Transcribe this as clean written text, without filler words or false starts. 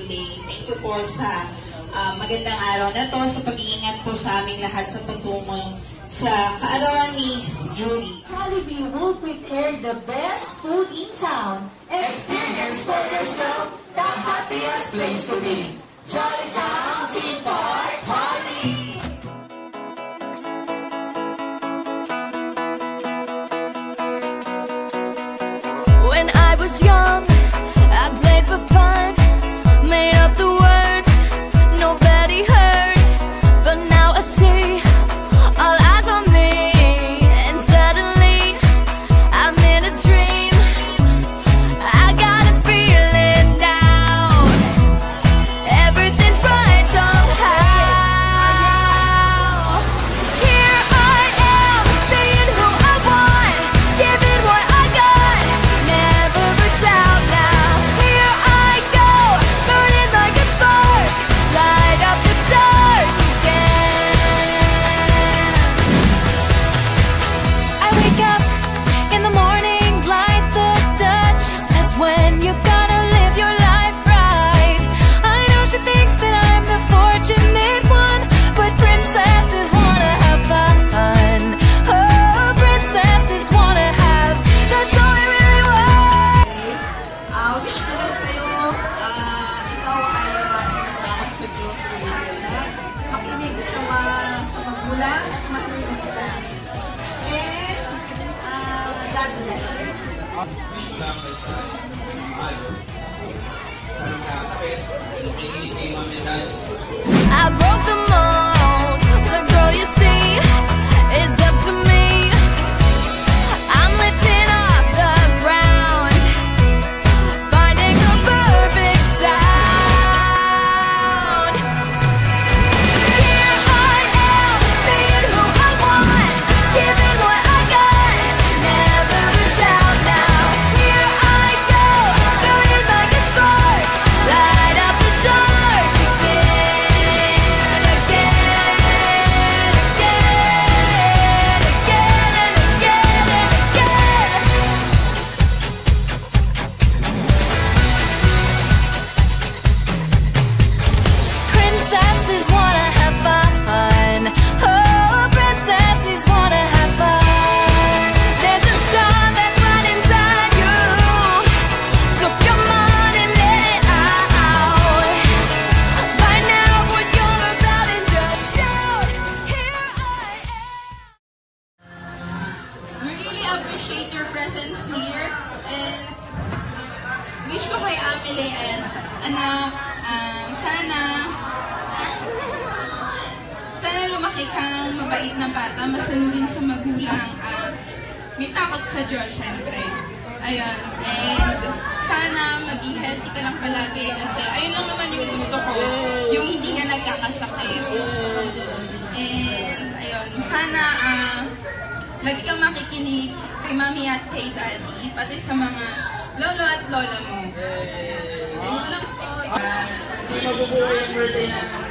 Day. Thank you po sa magandang araw na to, sa pag-iingat po sa aming lahat sa patungo sa kaarawan ni Julie. Jollibee will prepare the best food in town. Experience for yourself the happiest place to be. Jolly Town Theme Park Party! When I was young, I played for fun, made up the words nobody heard, but now I see all eyes on me, and suddenly I'm in a dream. I got a feeling now, everything's right somehow. Here I am, being who I want, giving what I got, never a doubt now. Here I go, burning like a spark, light up the dark again. I wake up in the morning, light the Duchess says when you gotta live your life right. I know she thinks that I'm the fortunate one, but princesses wanna have fun. Oh, princesses wanna have, that's all I really want. Wish ko lang sa'yo, ikaw ay tawag sa Diyos na makinig sa magulang at makinig sa and God bless you. I broke the mold, the girl you see is up to me. I'm lifting up the ground, finding the perfect sound. Here I am, being who I want, giving what I got, never a doubt now. Here I go, burning like a spark, light up the dark again, again, again, again, and again, and again. Princesses wanna have fun. Oh, princesses wanna have fun. There's a star that's right inside you, so come on and let it out. Find out what you're about and just shout. Here I am. We really appreciate your presence here and wish ko kay Amelie and anak, sana lumaki kang mabait na bata, masanurin sa magulang at may takot sa Diyos, syempre. Ayun. And sana maging healthy ka lang palagi kasi ayun lang naman yung gusto ko, yung hindi ka nagkakasakit. And ayun, sana lagi kang makikinig kay Mami at kay Daddy, pati sa mga lolo at lola mo. Ayun lang po. Mabubuhay ang birthday namin.